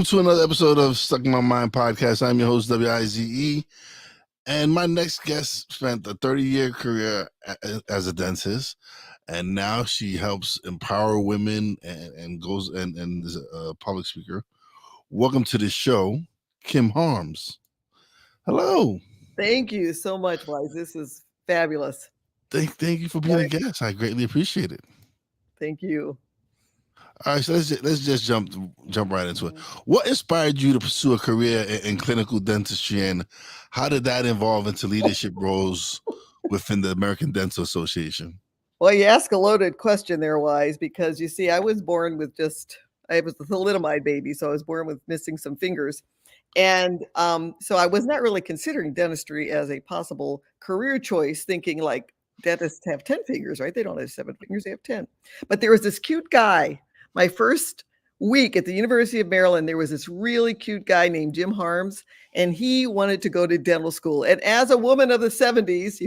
to another episode of Stuck in My Mind podcast. I'm your host, WIZE, and my next guest spent a 30-year career as a dentist, and now she helps empower women and goes and is a public speaker. Welcome to the show, Kim Harms. Hello. Thank you so much, Wise. This is fabulous. Thank you for being a guest. I greatly appreciate it. Thank you. All right, so let's just jump right into it. What inspired you to pursue a career in clinical dentistry, and how did that evolve into leadership roles within the American Dental Association? Well, you ask a loaded question there, Wise, because you see, I was born with I was a thalidomide baby, so I was born with missing some fingers. And so I was not really considering dentistry as a possible career choice, thinking like dentists have 10 fingers, right? They don't have 7 fingers, they have 10. But there was this cute guy. My first week at the University of Maryland, there was this really cute guy named Jim Harms, and he wanted to go to dental school. And as a woman of the 70s,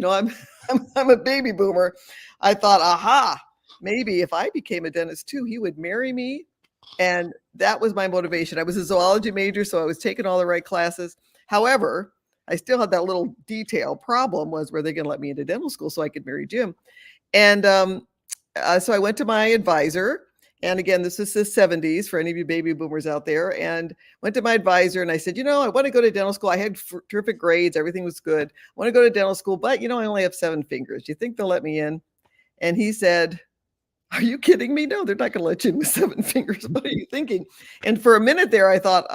I'm a baby boomer. I thought, aha, maybe if I became a dentist too, he would marry me. And that was my motivation. I was a zoology major, so I was taking all the right classes. However, I still had that little detail problem was, were they going to let me into dental school so I could marry Jim? And so I went to my advisor. And again, this is the 70s for any of you baby boomers out there. And went to my advisor and I said, I want to go to dental school. I had terrific grades. Everything was good. I want to go to dental school, but I only have 7 fingers. Do you think they'll let me in? And he said, are you kidding me? No, they're not going to let you in with 7 fingers. What are you thinking? And for a minute there, I thought,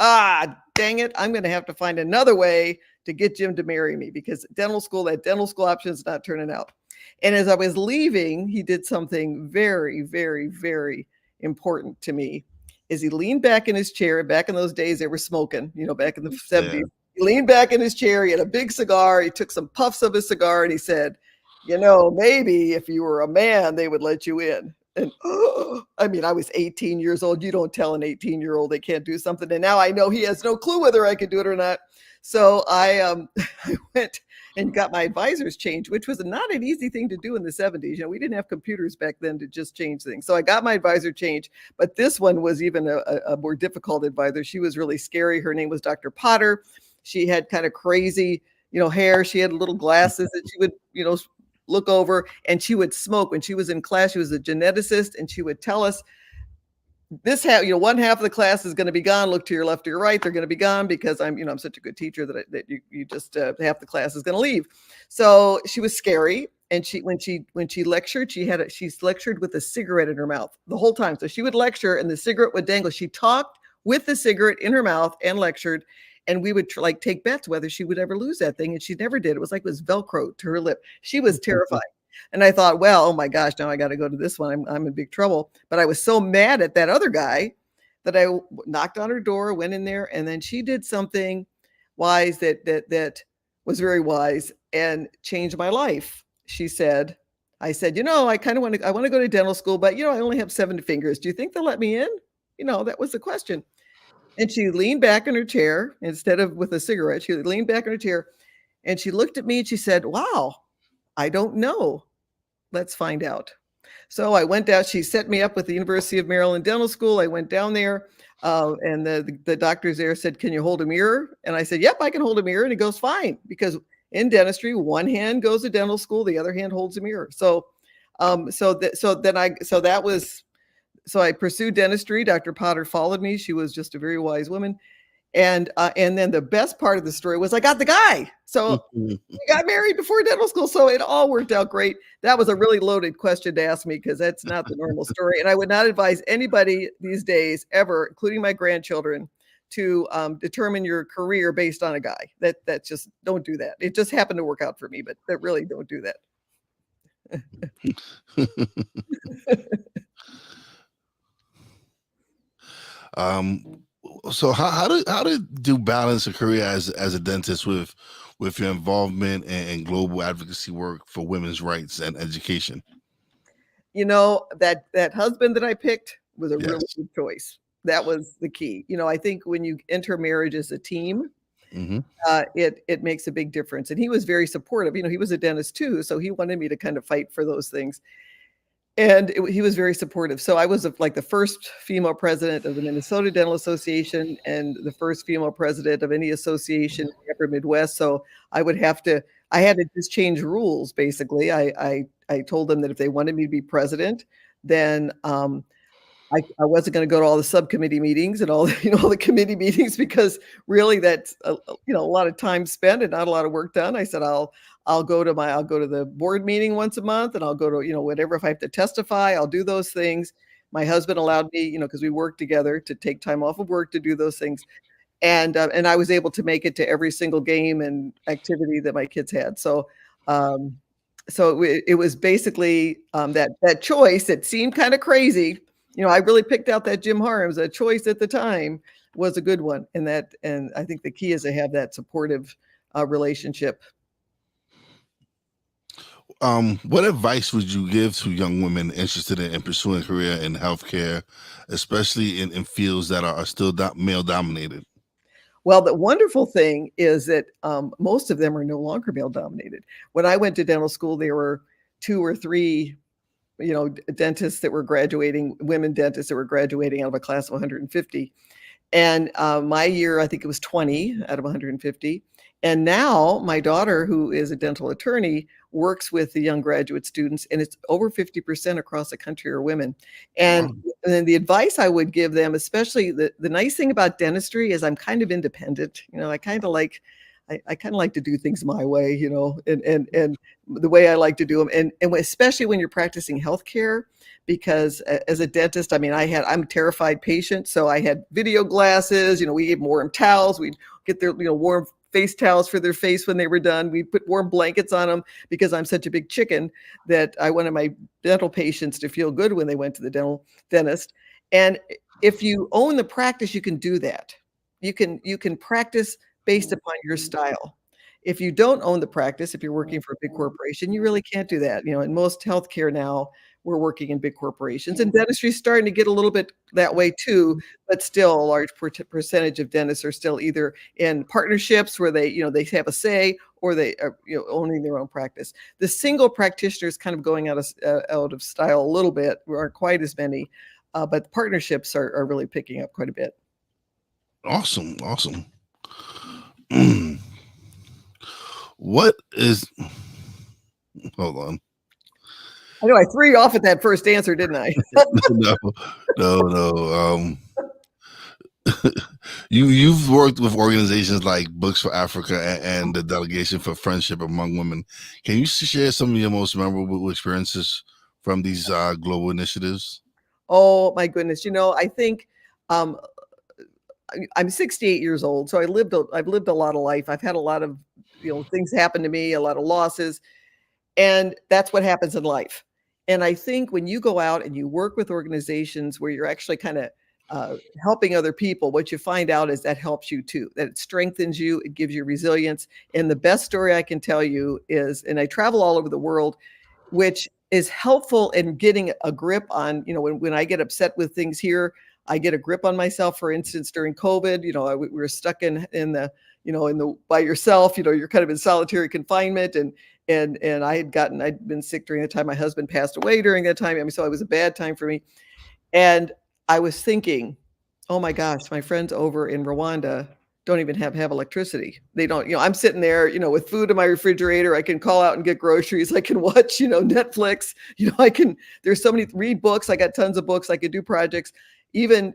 dang it. I'm going to have to find another way to get Jim to marry me because that dental school option is not turning out. And as I was leaving, he did something very, very, very important to me. Is he leaned back in his chair. Back in those days, they were smoking, back in the 70s. Yeah. He leaned back in his chair. He had a big cigar. He took some puffs of his cigar and he said, maybe if you were a man, they would let you in. And I was 18 years old. You don't tell an 18-year-old they can't do something. And now I know he has no clue whether I could do it or not. So I went and got my advisors changed, which was not an easy thing to do in the 70s. We didn't have computers back then to just change things. So I got my advisor changed, but this one was even a more difficult advisor. She was really scary. Her name was Dr. Potter. She had kind of crazy, hair. She had little glasses that she would, look over, and she would smoke. When she was in class, she was a geneticist, and she would tell us, one half of the class is going to be gone. Look to your left or your right. They're going to be gone because I'm such a good teacher that you just half the class is going to leave. So she was scary. And when she lectured, she lectured with a cigarette in her mouth the whole time. So she would lecture and the cigarette would dangle. She talked with the cigarette in her mouth and lectured. And we would take bets whether she would ever lose that thing. And she never did. It was like it was Velcro to her lip. She was terrified. And I thought, well, oh my gosh, now I got to go to this one. I'm in big trouble. But I was so mad at that other guy that I knocked on her door, went in there, and then she did something wise that was very wise and changed my life. I said, I want to go to dental school, but I only have 7 fingers. Do you think they'll let me in? That was the question. And she leaned back in her chair instead of with a cigarette. She leaned back in her chair and she looked at me and she said, wow, I don't know. Let's find out. So I went down. She set me up with the University of Maryland Dental School. I went down there and the doctors there said, can you hold a mirror? And I said, yep, I can hold a mirror. And he goes, fine. Because in dentistry, one hand goes to dental school, the other hand holds a mirror. So I pursued dentistry. Dr. Potter followed me. She was just a very wise woman. And then the best part of the story was I got the guy. So we got married before dental school. So it all worked out great. That was a really loaded question to ask me because that's not the normal story. And I would not advise anybody these days ever, including my grandchildren, to determine your career based on a guy. That just don't do that. It just happened to work out for me, but that really don't do that. So how do you balance a career as a dentist with your involvement in global advocacy work for women's rights and education? That husband that I picked was a really good choice. That was the key. I think when you enter marriage as a team, it makes a big difference. And he was very supportive. He was a dentist too, so he wanted me to kind of fight for those things. And he was very supportive. So I was like the first female president of the Minnesota Dental Association and the first female president of any association in the Upper Midwest. So I would have to, I had to just change rules basically. I told them that if they wanted me to be president, then I wasn't going to go to all the subcommittee meetings and all the, all the committee meetings because really that's a lot of time spent and not a lot of work done. I said I'll go to the board meeting once a month and I'll go to whatever, if I have to testify, I'll do those things. My husband allowed me, because we worked together, to take time off of work to do those things, and I was able to make it to every single game and activity that my kids had. So um, it was basically that choice that seemed kind of crazy. I really picked out that Jim Harms. A choice at the time was a good one, and I think the key is to have that supportive relationship. What advice would you give to young women interested in pursuing a career in healthcare, especially in fields that are still male dominated? Well, the wonderful thing is that most of them are no longer male dominated. When I went to dental school, there were 2 or 3 dentists that were graduating, women dentists that were graduating out of a class of 150. And my year, I think it was 20 out of 150. And now my daughter, who is a dental attorney, works with the young graduate students, and it's over 50% across the country are women. And, Wow. and then the advice I would give them, especially the nice thing about dentistry is I'm kind of independent. I kind of like to do things my way, and the way I like to do them. And especially when you're practicing healthcare, because as a dentist, I mean, I'm a terrified patient. So I had video glasses, we gave them warm towels. We'd get their, warm face towels for their face when they were done. We'd put warm blankets on them because I'm such a big chicken that I wanted my dental patients to feel good when they went to the dentist. And if you own the practice, you can do that. You can practice based upon your style. If you don't own the practice, if you're working for a big corporation, you really can't do that. In most healthcare now, we're working in big corporations, and dentistry is starting to get a little bit that way too, but still a large percentage of dentists are still either in partnerships where they have a say, or they are, owning their own practice. The single practitioners kind of going out of style a little bit. There aren't quite as many, but partnerships are really picking up quite a bit. Awesome. What is, hold on. I know I threw you off at that first answer, didn't I? No. You've worked with organizations like Books for Africa and the Delegation for Friendship Among Women. Can you share some of your most memorable experiences from these global initiatives? Oh my goodness. I think I'm 68 years old, so I've lived a lot of life. I've had a lot of things happen to me, a lot of losses, and that's what happens in life. And I think when you go out and you work with organizations where you're actually kind of helping other people, what you find out is that helps you too, that it strengthens you, it gives you resilience. And the best story I can tell you is, and I travel all over the world, which is helpful in getting a grip on, when I get upset with things here, I get a grip on myself. For instance, during COVID, we were stuck in the by yourself, you're kind of in solitary confinement, and I'd been sick during the time my husband passed away during that time. I mean, so it was a bad time for me. And I was thinking, oh my gosh, my friends over in Rwanda don't even have electricity. They don't, I'm sitting there, with food in my refrigerator. I can call out and get groceries. I can watch, Netflix, there's so many, read books. I got tons of books. I could do projects, even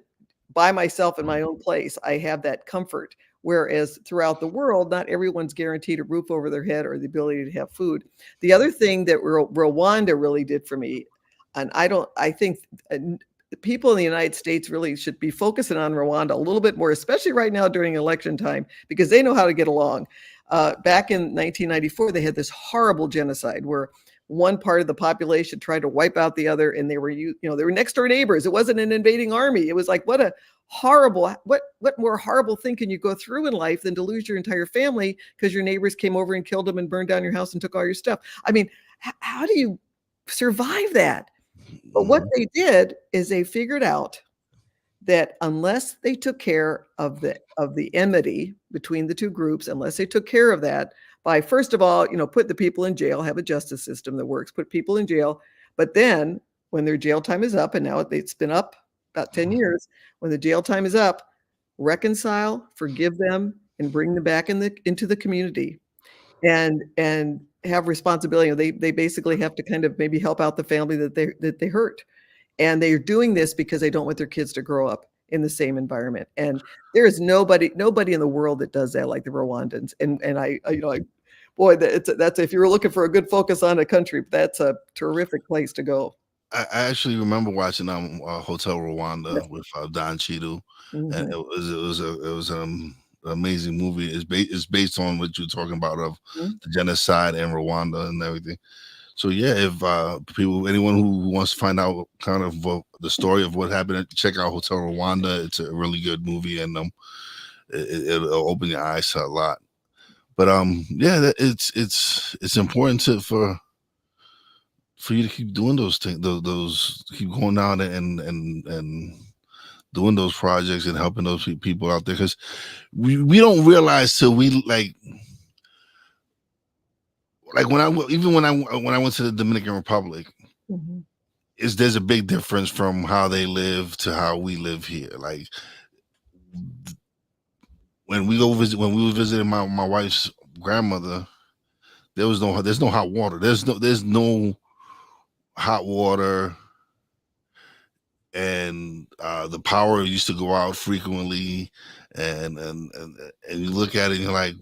by myself in my own place. I have that comfort. Whereas throughout the world, not everyone's guaranteed a roof over their head or the ability to have food. The other thing that Rwanda really did for me, and I think people in the United States really should be focusing on Rwanda a little bit more, especially right now during election time, because they know how to get along. Back in 1994, they had this horrible genocide where one part of the population tried to wipe out the other, and they were next door neighbors. It wasn't an invading army. It was like, what more horrible thing can you go through in life than to lose your entire family because your neighbors came over and killed them and burned down your house and took all your stuff? I mean, how do you survive that? But what they did is they figured out that unless they took care of the enmity between the two groups, unless they took care of that by, first of all, put the people in jail, have a justice system that works, put people in jail, but then when their jail time is up, and now it's been up about 10 years, when the jail time is up, reconcile, forgive them, and bring them back into the community and have responsibility. They basically have to kind of maybe help out the family that they hurt. And they're doing this because they don't want their kids to grow up in the same environment. And there is nobody in the world that does that like the Rwandans. And boy, that's if you were looking for a good focus on a country, that's a terrific place to go. I actually remember watching Hotel Rwanda with Don Cheadle, and Mhm. it was an amazing movie. It's based on what you're talking about of Mhm. the genocide in Rwanda and everything. So yeah, if anyone who wants to find out kind of the story of what happened, check out Hotel Rwanda. It's a really good movie, and it'll open your eyes to a lot. But yeah, it's important for you to keep doing those things, those keep going out and doing those projects and helping those people out there, because we don't realize till we like when I went to the Dominican Republic, Mhm. there's a big difference from how they live to how we live here. Like when we were visiting my wife's grandmother, there's no hot water. There's no hot water, and the power used to go out frequently, and you look at it and you're like,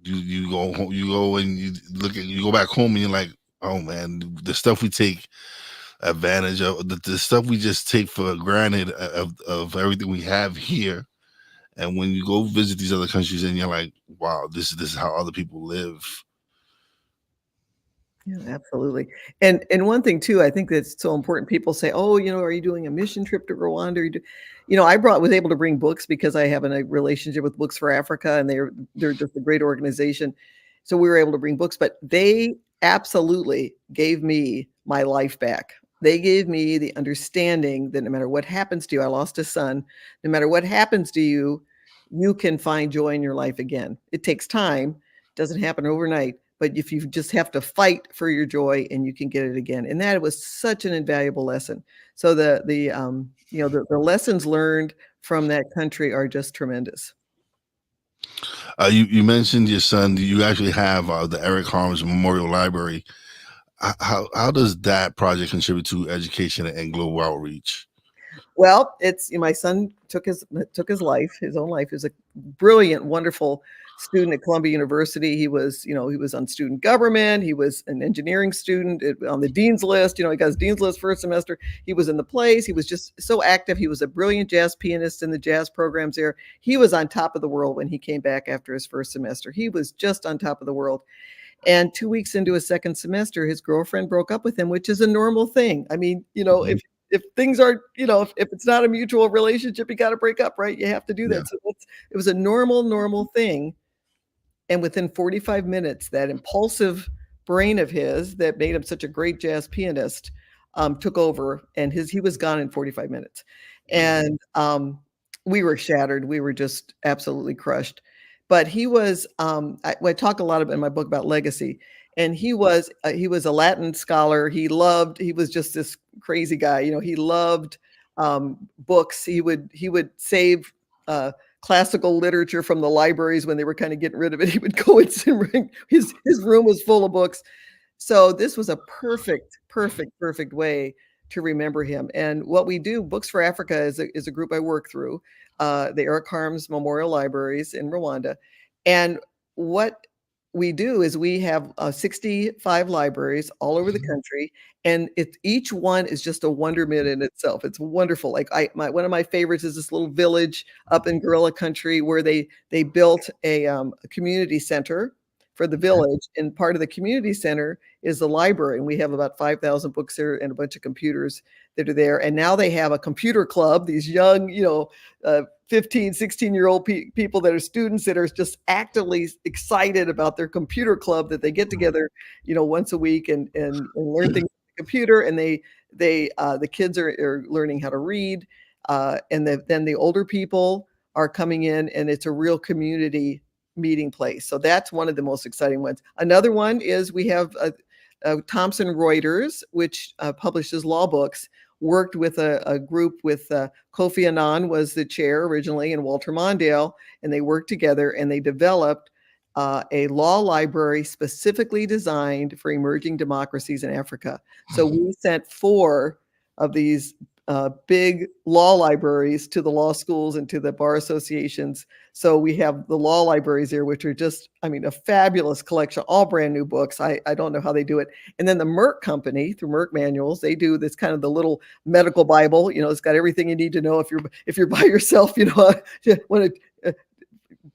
you go and you go back home and you're like, oh man, the stuff we take advantage of, the stuff we just take for granted of everything we have here. And when you go visit these other countries and you're like, wow, this is how other people live. Yeah, absolutely. And one thing too, I think that's so important. People say, "Oh, are you doing a mission trip to Rwanda?" I was able to bring books because I have a relationship with Books for Africa, and they're just a great organization. So we were able to bring books, but they absolutely gave me my life back. They gave me the understanding that no matter what happens to you, I lost a son. No matter what happens to you, you can find joy in your life again. It takes time. Doesn't happen overnight, but if you just have to fight for your joy and you can get it again. And that was such an invaluable lesson. So the lessons learned from that country are just tremendous. You mentioned your son. You actually have the Eric Harms Memorial Library. How does that project contribute to education and global outreach? Well, it's my son took his life, his own life. He was a brilliant, wonderful student at Columbia University. He was on student government. He was an engineering student on the dean's list. He got his dean's list first semester. He was in the plays. He was just so active. He was a brilliant jazz pianist in the jazz programs there. He was on top of the world when he came back after his first semester. He was just on top of the world. And 2 weeks into his second semester, his girlfriend broke up with him, which is a normal thing. I mean, Mhm. if things are, if it's not a mutual relationship, you gotta break up, right? You have to do Yeah. that. So it was a normal thing. And within 45 minutes, that impulsive brain of his that made him such a great jazz pianist, took over, and he was gone in 45 minutes. And, we were shattered. We were just absolutely crushed. But he was, I talk a lot about in my book about legacy, and he was a Latin scholar. He was just this crazy guy. He loved, books. He would save, classical literature from the libraries when they were kind of getting rid of it. He would go and his room was full of books. So this was a perfect way to remember him. And what we do, Books for Africa is a group I work through, the Eric Harms Memorial Libraries in Rwanda. And what we do is we have 65 libraries all over the Mhm. country, and each one is just a wonderment in itself. It's wonderful. Like one of my favorites is this little village up in Gorilla Country where they built a community center for the village, and part of the community center is the library, and we have about 5,000 books there and a bunch of computers that are there. And now they have a computer club, these young, 15, 16-year-old people that are students that are just actively excited about their computer club, that they get together, once a week and learn things on the computer. And the kids are learning how to read, and then the older people are coming in, and it's a real community meeting place. So that's one of the most exciting ones. Another one is we have Thomson Reuters, which publishes law books, worked with a group with Kofi Annan was the chair originally, and Walter Mondale, and they worked together and they developed a law library specifically designed for emerging democracies in Africa. So we sent 4 of these big law libraries to the law schools and to the bar associations. So we have the law libraries here, which are just, I mean, a fabulous collection, all brand new books. I don't know how they do it. And then the Merck company, through Merck Manuals, they do this kind of the little medical Bible. You know, it's got everything you need to know if you're by yourself, you know, want to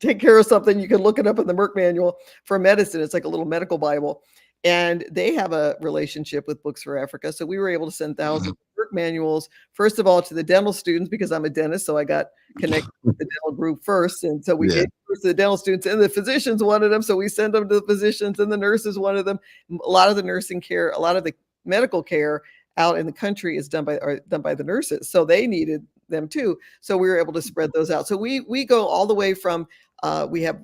take care of something, you can look it up in the Merck Manual for medicine. It's like a little medical Bible. And they have a relationship with Books for Africa. So we were able to send thousands of Merck manuals, first of all, to the dental students, because I'm a dentist. So I got connected with the dental group first. And so we gave first to the dental students, and the physicians wanted them. So we send them to the physicians, and the nurses wanted them. A lot of the nursing care, a lot of the medical care out in the country is done by the nurses. So they needed them too. So we were able to spread those out. So we go all the way from we have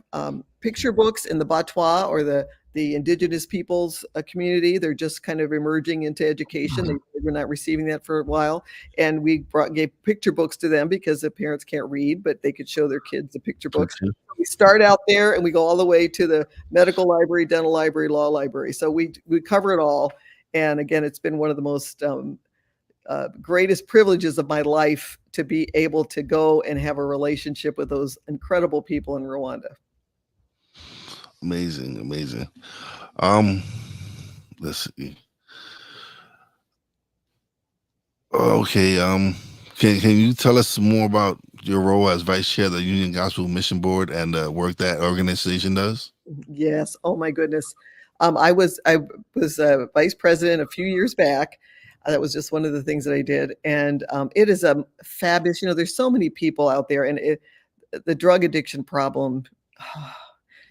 picture books in the Batwa, or the indigenous peoples community. They're just kind of emerging into education. They were not receiving that for a while. And we gave picture books to them because the parents can't read, but they could show their kids the picture books. We start out there and we go all the way to the medical library, dental library, law library. So we cover it all. And again, it's been one of the most greatest privileges of my life to be able to go and have a relationship with those incredible people in Rwanda. Amazing. Let's see. Okay. Can you tell us more about your role as vice chair of the Union Gospel Mission Board and the work that organization does? Yes. Oh my goodness. I was vice president a few years back. That was just one of the things that I did, and it is a fabulous. You know, there's so many people out there, and the drug addiction problem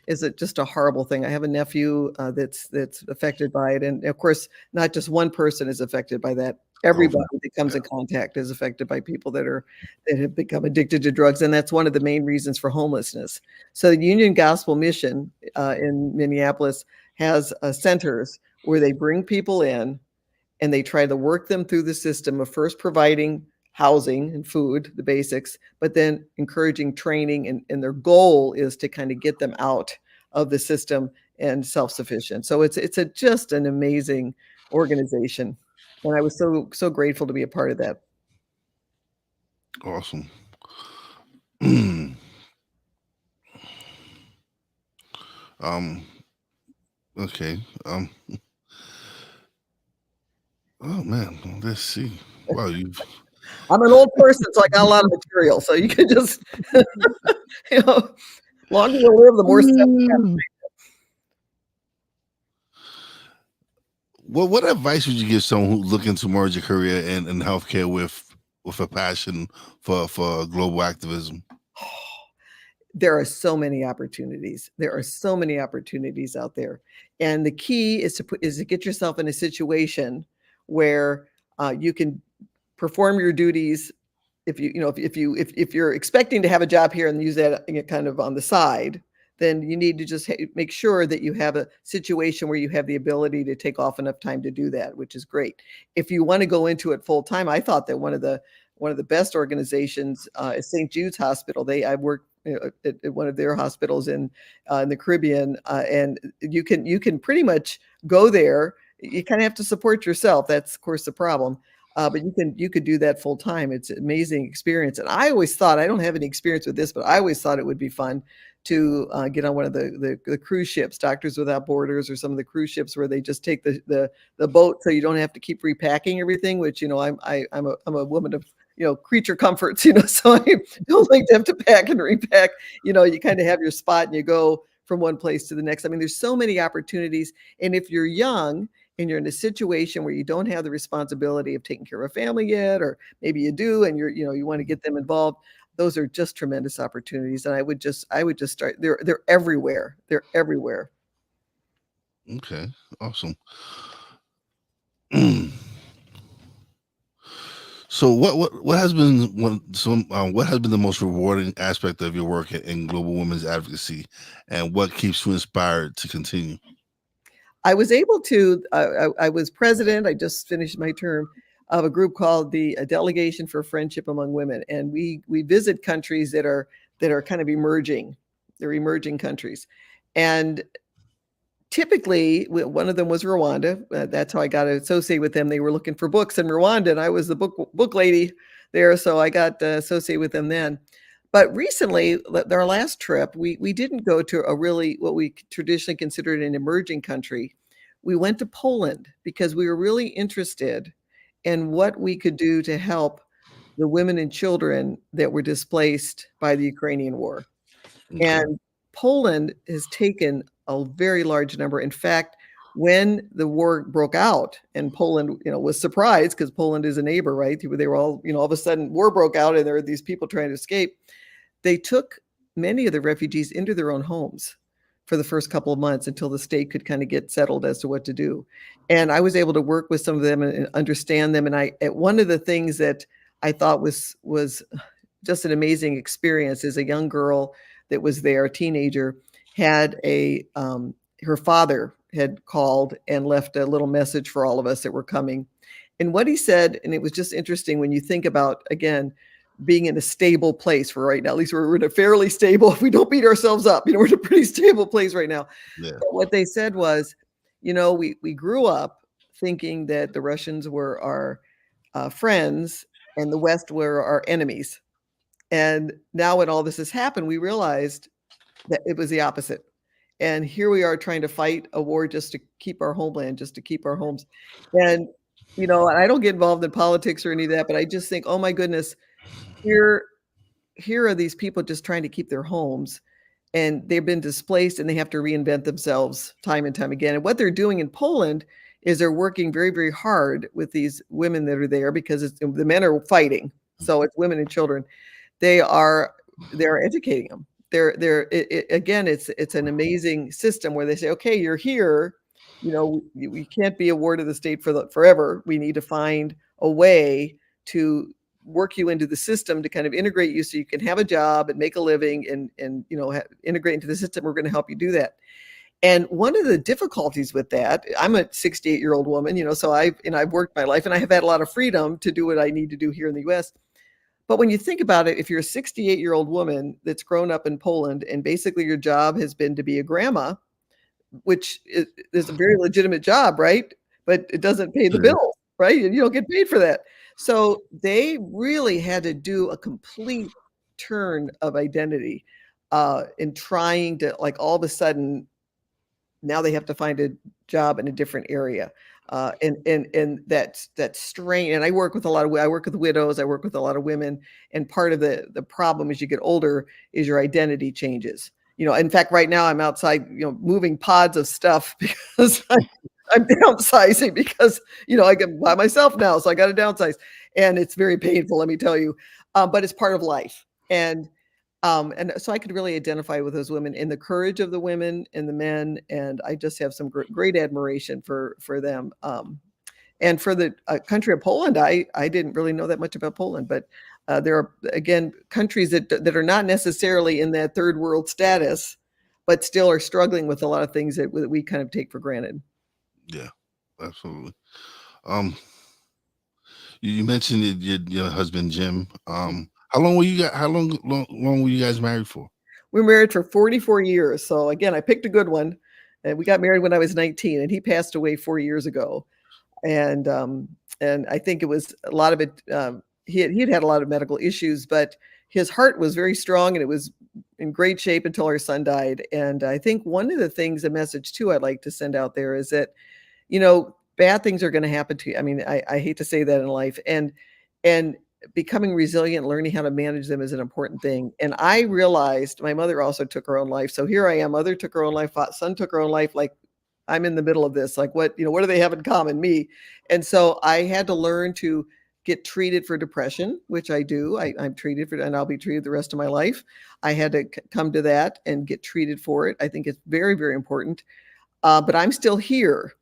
is just a horrible thing. I have a nephew that's affected by it, and of course, not just one person is affected by that. Everybody that comes in contact is affected by people that have become addicted to drugs, and that's one of the main reasons for homelessness. So the Union Gospel Mission in Minneapolis has centers where they bring people in and they try to work them through the system of first providing housing and food, the basics, but then encouraging training. And their goal is to kind of get them out of the system and self-sufficient. So it's just an amazing organization. And I was so grateful to be a part of that. Awesome. Okay. Oh man, let's see. Wow, I'm an old person, so I got a lot of material. So you can just, you know, longer you live, the more stuff. What advice would you give someone who's looking to merge a career in healthcare with a passion for global activism? There are so many opportunities. There are so many opportunities out there, and the key is to get yourself in a situation where you can perform your duties. If you're expecting to have a job here and use that kind of on the side, then you need to just make sure that you have a situation where you have the ability to take off enough time to do that, which is great. If you want to go into it full time, I thought that one of the best organizations is St. Jude's Hospital. I worked at one of their hospitals in the Caribbean, and you can pretty much go there. You kind of have to support yourself. That's of course the problem. But you could do that full time. It's an amazing experience. And I always thought, I don't have any experience with this, but I always thought it would be fun to get on one of the cruise ships, Doctors Without Borders, or some of the cruise ships where they just take the boat, so you don't have to keep repacking everything. Which I'm a woman of creature comforts, so I don't like to have to pack and repack. You kind of have your spot and you go from one place to the next. I mean, there's so many opportunities, and if you're young and you're in a situation where you don't have the responsibility of taking care of a family yet, or maybe you do, and you want to get them involved, those are just tremendous opportunities. And I would just start. They're everywhere. They're everywhere. Okay, awesome. So what has been what has been the most rewarding aspect of your work in global women's advocacy, and what keeps you inspired to continue? I was able to, I was president, I just finished my term, of a group called the Delegation for Friendship Among Women. And we visit countries that are kind of emerging. They're emerging countries. And typically, one of them was Rwanda. That's how I got to associate with them. They were looking for books in Rwanda, and I was the book lady there, so I got associated with them then. But recently, our last trip, we didn't go to a really what we traditionally considered an emerging country. We went to Poland because we were really interested in what we could do to help the women and children that were displaced by the Ukrainian war. Okay. And Poland has taken a very large number. In fact, when the war broke out and Poland, was surprised because Poland is a neighbor, right? They were all, all of a sudden war broke out and there were these people trying to escape. They took many of the refugees into their own homes for the first couple of months until the state could kind of get settled as to what to do. And I was able to work with some of them and understand them. And one of the things that I thought was just an amazing experience is a young girl that was there, a teenager, had her father had called and left a little message for all of us that were coming. And what he said, and it was just interesting when you think about, again, being in a stable place for right now. At least we're in a fairly stable, if we don't beat ourselves up, we're in a pretty stable place right now. Yeah. But what they said was, we grew up thinking that the Russians were our friends and the West were our enemies. And now when all this has happened, we realized that it was the opposite. And here we are trying to fight a war just to keep our homeland, just to keep our homes. And, I don't get involved in politics or any of that, but I just think, oh my goodness, here are these people just trying to keep their homes, and they've been displaced and they have to reinvent themselves time and time again. And what they're doing in Poland is they're working very, very hard with these women that are there because the men are fighting. So it's women and children. They're educating them. Again, it's an amazing system where they say, okay, you're here, we can't be a ward of the state forever. We need to find a way to work you into the system to kind of integrate you so you can have a job and make a living and integrate into the system. We're going to help you do that. And one of the difficulties with that, I'm a 68-year-old woman, so I've worked my life and I have had a lot of freedom to do what I need to do here in the US. But when you think about it, if you're a 68-year-old woman that's grown up in Poland and basically your job has been to be a grandma, which is a very legitimate job, right? But it doesn't pay the bill, right? And you don't get paid for that. So they really had to do a complete turn of identity in trying to, like, all of a sudden, now they have to find a job in a different area. And that strain, and I work with widows, I work with a lot of women, and part of the problem as you get older is your identity changes. In fact, right now I'm outside, moving pods of stuff because I'm downsizing because, I get by myself now, so I got to downsize, and it's very painful, let me tell you. But it's part of life, and so I could really identify with those women and the courage of the women and the men, and I just have some great admiration for them. And for the country of Poland, I didn't really know that much about Poland, but there are, again, countries that are not necessarily in that third world status, but still are struggling with a lot of things that we kind of take for granted. Yeah, absolutely. You mentioned your husband Jim. How long were you guys married for? We were married for 44 years. So again, I picked a good one, and we got married when I was 19, and he passed away 4 years ago. And I think it was a lot of it. He'd had a lot of medical issues, but his heart was very strong, and it was in great shape until our son died. And I think one of the things, a message too, I'd like to send out there is that, bad things are going to happen to you. I mean, I hate to say that in life, and becoming resilient, learning how to manage them is an important thing. And I realized my mother also took her own life. So here I am, mother took her own life, son took her own life. Like, I'm in the middle of this. Like, what do they have in common? Me. And so I had to learn to get treated for depression, which I do. I'm treated for, and I'll be treated the rest of my life. I had to come to that and get treated for it. I think it's very, very important. But I'm still here.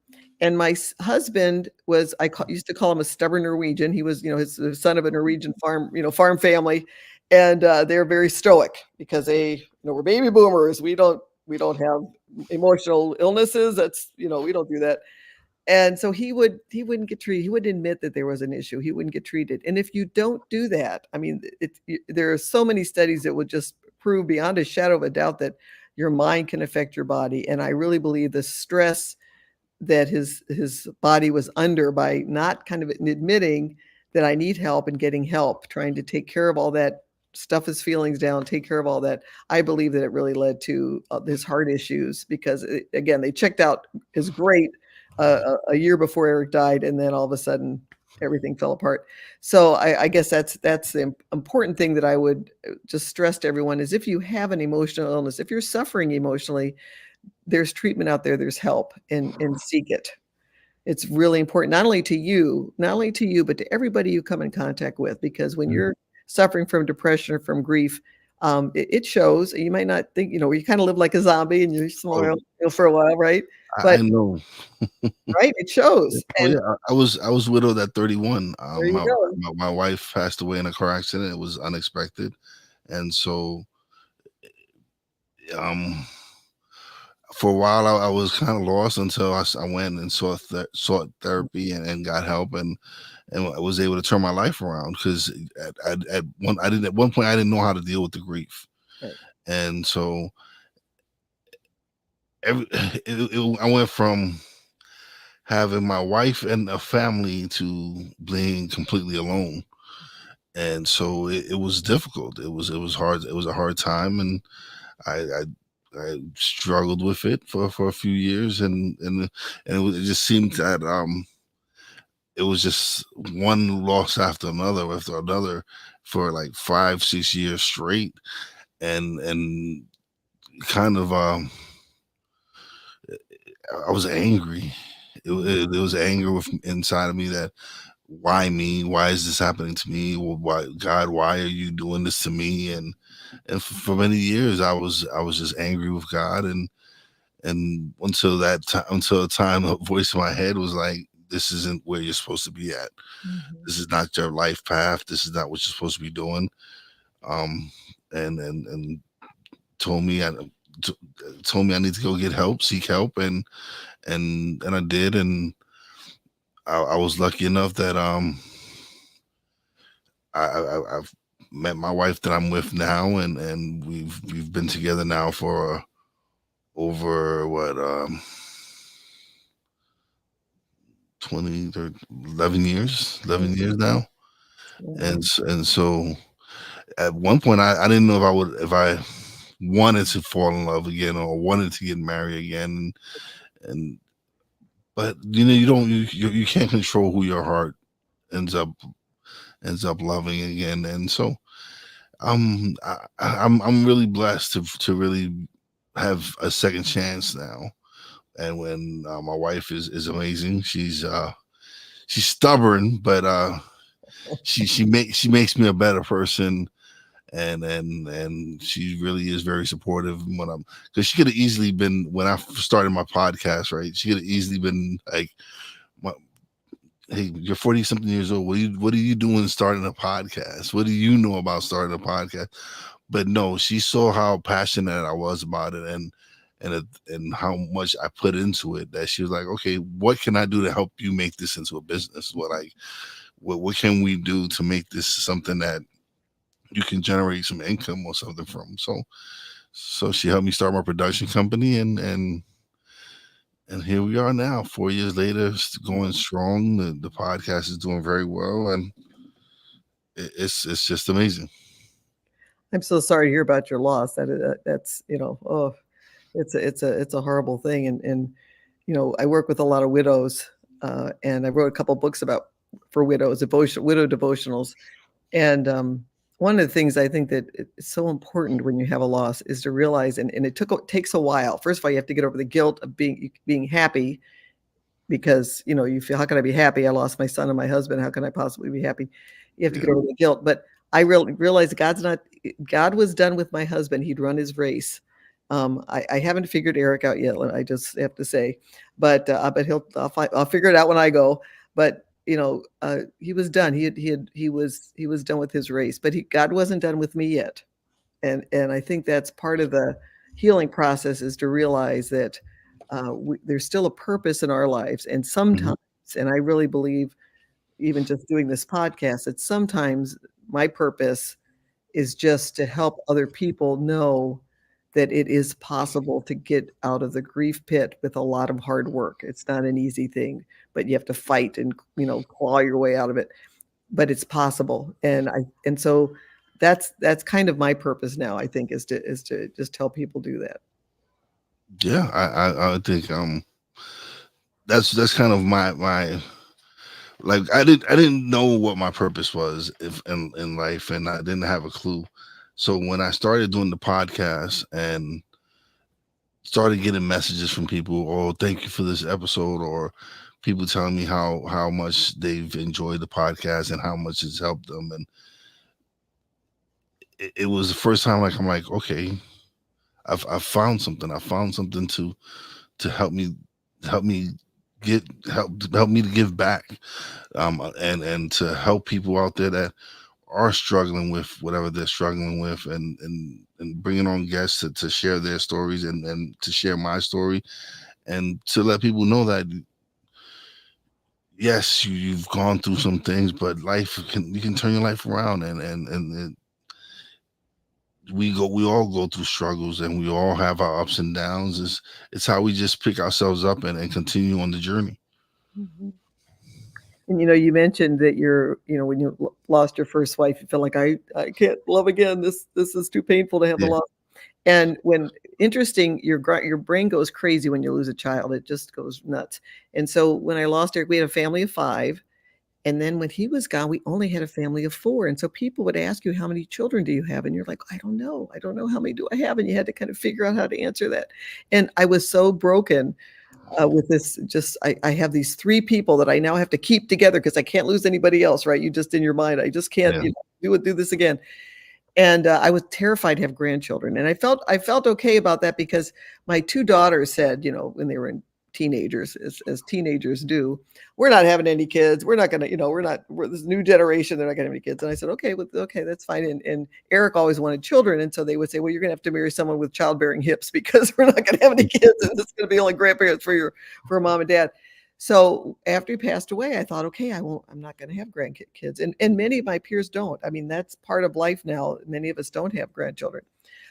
And my husband was, used to call him a stubborn Norwegian. He was, his the son of a Norwegian farm family. And they're very stoic because we're baby boomers. We don't we don't have emotional illnesses. That's, we don't do that. And so he wouldn't get treated. He wouldn't admit that there was an issue. He wouldn't get treated. And if you don't do that, I mean, there are so many studies that would just prove beyond a shadow of a doubt that your mind can affect your body. And I really believe the stress that his body was under by not kind of admitting that I need help and getting help, trying to take care of all that, stuff his feelings down, take care of all that. I believe that it really led to his heart issues because again, they checked out as great a year before Eric died, and then all of a sudden everything fell apart. So I guess that's the important thing that I would just stress to everyone is if you have an emotional illness, if you're suffering emotionally, there's treatment out there, there's help, and seek it. It's really important, not only to you, but to everybody you come in contact with, because when you're suffering from depression or from grief, it shows. You might not think, you kind of live like a zombie and you smile for a while, right? I But know. right, it shows. Oh And yeah, I was widowed at 31. there you go. My wife passed away in a car accident. It was unexpected, and so um, for a while I was kind of lost until I went and sought therapy and got help and I was able to turn my life around because at one point I didn't know how to deal with the grief, Right. and so I went from having my wife and a family to being completely alone. And so it was difficult. It was hard. It was a hard time, and I I struggled with it for a few years, it just seemed that it was just one loss after another for like 5 6 years straight, and kind of I was angry. It was anger inside of me that why me? Why is this happening to me? Well, why God? Why are you doing this to me? And for many years, I was just angry with God, and until the time, a voice in my head was like, "This isn't where you're supposed to be at. Mhm. This is not your life path. This is not what you're supposed to be doing." Um, and told me t- told me I need to go get help, seek help, and I did, and I was lucky enough that I've met my wife that I'm with now, and we've been together now for over what 20 or 11 years now, Yeah. and so at one point I didn't know if I wanted to fall in love again or wanted to get married again, and but you can't control who your heart ends up loving again, and so I'm really blessed to really have a second chance now. And when my wife is amazing, she's stubborn, but she makes me a better person, and she really is very supportive when I'm because she could have easily been when I started my podcast, right? She could have easily been like, hey, you're 40 something years old. What are you doing starting a podcast? What do you know about starting a podcast? But no, she saw how passionate I was about it and how much I put into it that she was like, okay, what can I do to help you make this into a business? What can we do to make this something that you can generate some income or something from? So she helped me start my production company and here we are now, 4 years later, going strong. The podcast is doing very well, and it's just amazing. I'm so sorry to hear about your loss. That's, oh, it's a horrible thing. And I work with a lot of widows, and I wrote a couple books about for widows, widow devotionals. And one of the things I think that it's so important when you have a loss is to realize, and it takes a while. First of all, you have to get over the guilt of being happy because you feel, how can I be happy? I lost my son and my husband. How can I possibly be happy? You have to Yeah. get over the guilt. But I realized God was done with my husband. He'd run his race. I haven't figured Eric out yet. I just have to say, but I'll figure it out when I go. But he was done. He was done with his race. But God wasn't done with me yet. And I think that's part of the healing process is to realize that there's still a purpose in our lives. And Mhm. sometimes, and I really believe, even just doing this podcast, that sometimes my purpose is just to help other people know that it is possible to get out of the grief pit with a lot of hard work. It's not an easy thing, but you have to fight and, claw your way out of it, but it's possible. And so that's kind of my purpose now, I think, is to just help people do that. Yeah, I think that's kind of my like I didn't know what my purpose was if in life, and I didn't have a clue. So when I started doing the podcast and started getting messages from people, oh, thank you for this episode, or people telling me how much they've enjoyed the podcast and how much it's helped them, and it was the first time like I'm like, okay, I've found something. I found something to help me get help me to give back, and to help people out there that are struggling with whatever they're struggling with, and bringing on guests to share their stories, and to share my story, and to let people know that yes, you've gone through some things, but life can you can turn your life around, and we all go through struggles, and we all have our ups and downs. It's how we just pick ourselves up, and continue on the journey. Mhm. And you mentioned that when you lost your first wife, you feel like I can't love again. This is too painful to have the Yeah. loss. And when interesting, your brain goes crazy when you lose a child. It just goes nuts. And so when I lost Eric, we had a family of 5, and then when he was gone, we only had a family of 4. And so people would ask you, "How many children do you have?" And you're like, "I don't know. I don't know how many do I have." And you had to kind of figure out how to answer that. And I was so broken with this. Just I have these 3 people that I now have to keep together because I can't lose anybody else, right? You just in your mind, I just can't, Yeah. do this again. And I was terrified to have grandchildren, and I felt okay about that because my 2 daughters said, when they were in teenagers, as teenagers do, "We're not having any kids. We're not gonna, we're this new generation. They're not gonna have any kids." And I said, "Okay, well, okay, that's fine." And Eric always wanted children, and so they would say, "Well, you're gonna have to marry someone with childbearing hips because we're not gonna have any kids, and it's gonna be only grandparents for mom and dad." So after he passed away, I thought, okay, I'm not going to have grandkids. And many of my peers don't. I mean, that's part of life now. Many of us don't have grandchildren.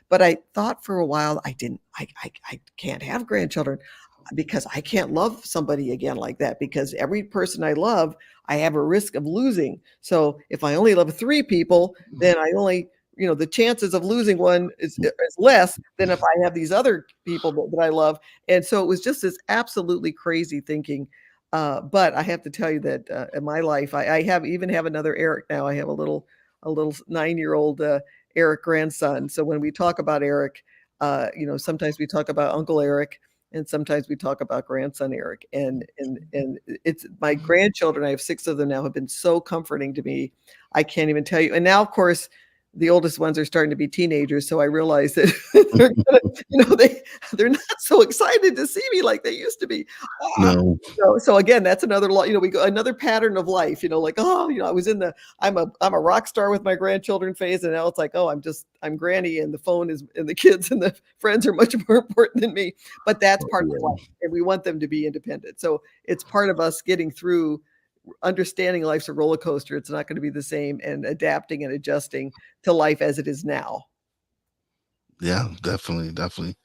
But I thought for a while, I can't have grandchildren because I can't love somebody again like that because every person I love, I have a risk of losing. So if I only love 3 people, then I only, the chances of losing one is less than if I have these other people that I love. And so it was just this absolutely crazy thinking. But I have to tell you that in my life, I have another Eric now. I have a little 9-year-old Eric grandson. So when we talk about Eric, sometimes we talk about Uncle Eric, and sometimes we talk about grandson Eric. And it's my grandchildren. I have 6 of them now. Have been so comforting to me. I can't even tell you. And now, of course, the oldest ones are starting to be teenagers, so I realize that they're gonna, they're not so excited to see me like they used to be. Ah, No. so again, that's another we go another pattern of life, like, oh, I was in the I'm a rock star with my grandchildren phase, and now it's like, oh, I'm granny, and the phone is and the kids and the friends are much more important than me. But that's part of Yeah. life, and we want them to be independent. So it's part of us getting through understanding life's a roller coaster. It's not going to be the same, and adapting and adjusting to life as it is now. Yeah, definitely, definitely.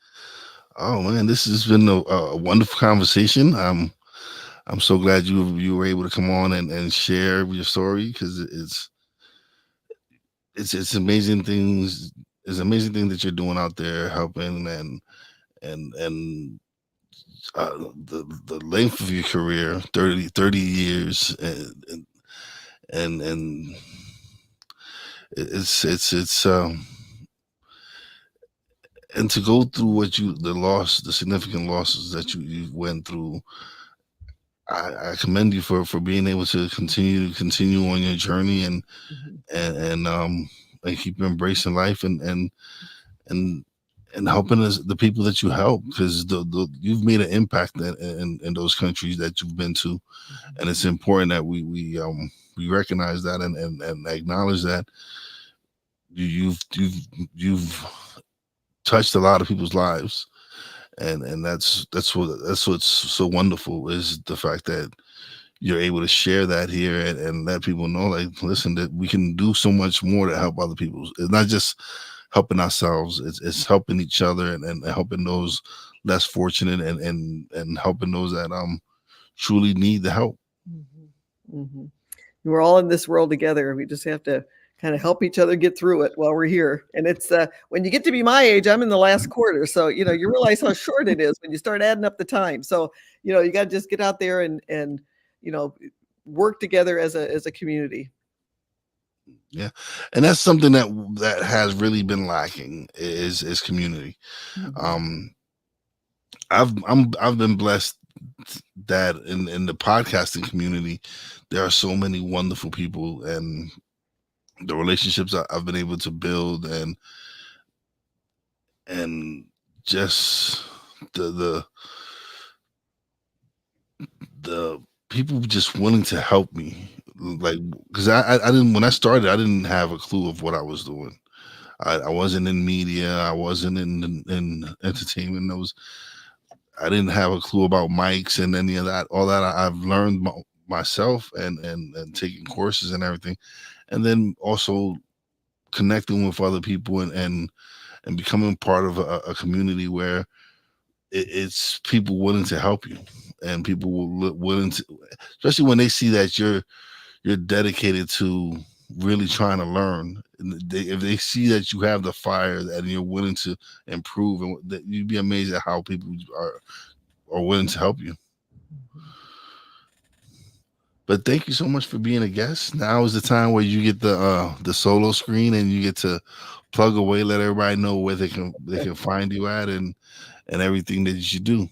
Oh man, this has been a wonderful conversation. I'm so glad you were able to come on and share your story, because it's amazing things. It's amazing thing that you're doing out there, helping, and the length of your career, 30 years, and it's and to go through the significant losses that you went through. I commend you for being able to continue on your journey, Mhm. and um and keep embracing life, and and helping us, the people that you help, because you've made an impact in those countries that you've been to, Mhm. and it's important that we recognize that, and acknowledge that you've touched a lot of people's lives, and that's what's so wonderful is the fact that you're able to share that here and let people know, like, listen, that we can do so much more to help other people. It's not just helping ourselves, it's helping each other and helping those less fortunate and helping those that truly need the help. Mhm. Mhm. We're all in this world together. We just have to kind of help each other get through it while we're here. And it's when you get to be my age, I'm in the last quarter. So, you realize how short it is when you start adding up the time. So, you got to just get out there and, you know, work together as a community. Yeah, and that's something that has really been lacking is community. Mhm. um I've been blessed that in the podcasting community there are so many wonderful people, and the relationships I've been able to build, and just the the people just willing to help me, like, because I didn't, when I started, I didn't have a clue of what I was doing. I wasn't in media, I wasn't in entertainment. I didn't have a clue about mics and any of that. All that I've learned myself, and taking courses and everything, and then also connecting with other people, and becoming part of a community where it's people willing to help you, and people willing to, especially when they see that you're dedicated to really trying to learn. And if they see that you have the fire and you're willing to improve, and that, you'd be amazed at how people are willing to help you. Mhm. But thank you so much for being a guest. Now is the time where you get the solo screen and you get to plug away, let everybody know where they can find you at, and everything that you do.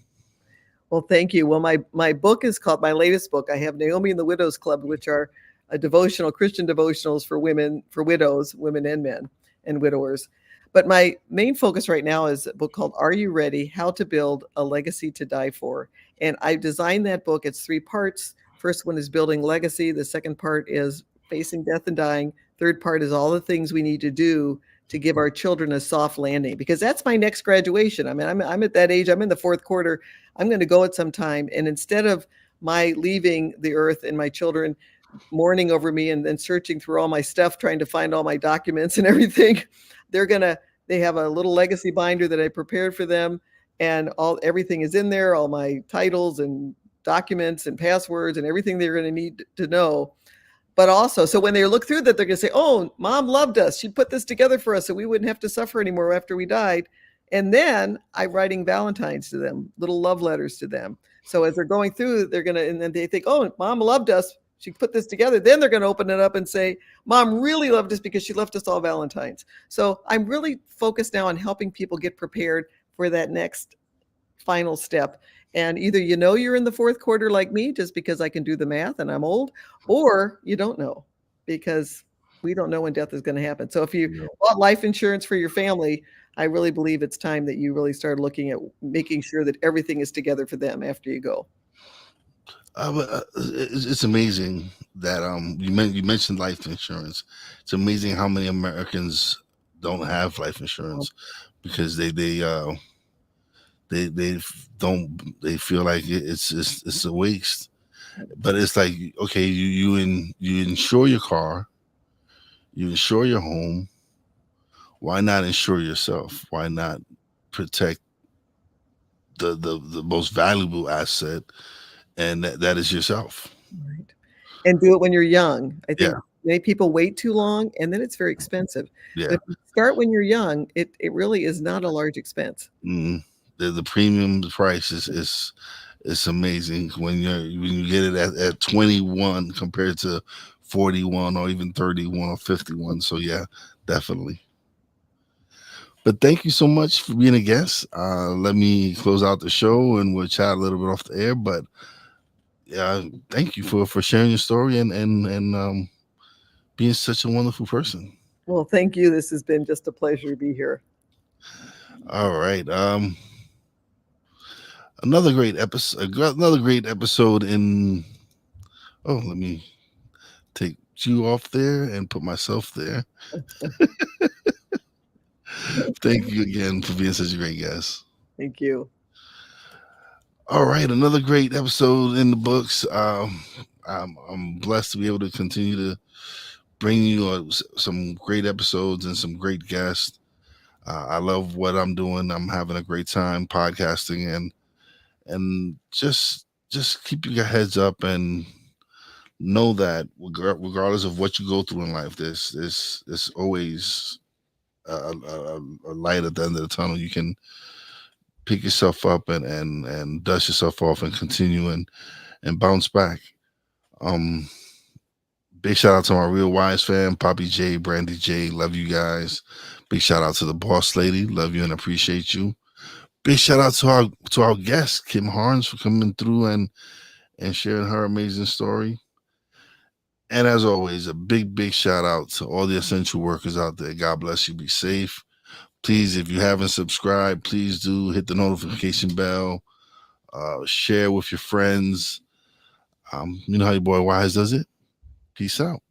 Well, thank you. Well, my book is called, my latest book. I have Naomi and the Widows Club, which are a devotional Christian devotionals for women, for widows, women and men, and widowers. But my main focus right now is a book called Are You Ready? How to Build a Legacy to Die For. And I designed that book. It's 3 parts. First one is building legacy. The second part is facing death and dying. Third part is all the things we need to do to give our children a soft landing, because that's my next graduation. I mean, I'm at that age. I'm in the fourth quarter. I'm going to go at some time. And instead of my leaving the earth and my children mourning over me and then searching through all my stuff, trying to find all my documents and everything, they're going to, they have a little legacy binder that I prepared for them. And everything is in there, all my titles and documents and passwords and everything they're going to need to know. But also, so when they look through that, they're going to say, oh, mom loved us. She put this together for us so we wouldn't have to suffer anymore after we died. And then I'm writing Valentines to them, little love letters to them. So as they're going through, they're going to, and then they think, oh, mom loved us. She put this together. Then they're going to open it up and say, mom really loved us because she left us all Valentines. So I'm really focused now on helping people get prepared for that next final step. And either you're in the fourth quarter like me, just because I can do the math and I'm old, or you don't know, because we don't know when death is going to happen. So if you You know, bought life insurance for your family, I really believe it's time that you really start looking at making sure that everything is together for them after you go. it's amazing that you mentioned life insurance. It's amazing how many Americans don't have life Um, insurance because they feel like it's a waste. But it's like, okay, you insure your car, you insure your home. Why not insure yourself? Why not protect the most valuable asset, and that is yourself? Right. And do it when you're young. I Yeah, think many people wait too long and then it's very expensive. But yeah. if you start when you're young, it really is not a large expense. Mm. The premium price is amazing when you get it at 21 compared to 41 or even 31 or 51. So yeah, definitely. But thank you so much for being a guest. Let me close out the show and we'll chat a little bit off the air. But yeah, thank you for sharing your story and being such a wonderful person. Well, thank you. This has been just a pleasure to be here. All right. Another great episode. Another great episode in. Oh, let me take you off there and put myself there. Thank you again for being such a great guest. Thank you. All right, another great episode in the books. I'm blessed to be able to continue to bring you some great episodes and some great guests. I love what I'm doing. I'm having a great time podcasting, and just keep your heads up and know that regardless of what you go through in life, there's always a light at the end of the tunnel. You can pick yourself up and dust yourself off and continue and bounce back. Um, Big shout out to my Real Wise fam, Poppy J, Brandy J. Love you guys. Big shout out to the boss lady. Love you and appreciate you. Big shout out to our guest, Kim Harms, for coming through and sharing her amazing story. And as always, a big shout out to all the essential workers out there. God bless you. Be safe. Please, if you haven't subscribed, please do hit the notification bell. Share with your friends. You know how your boy Wise does it. Peace out.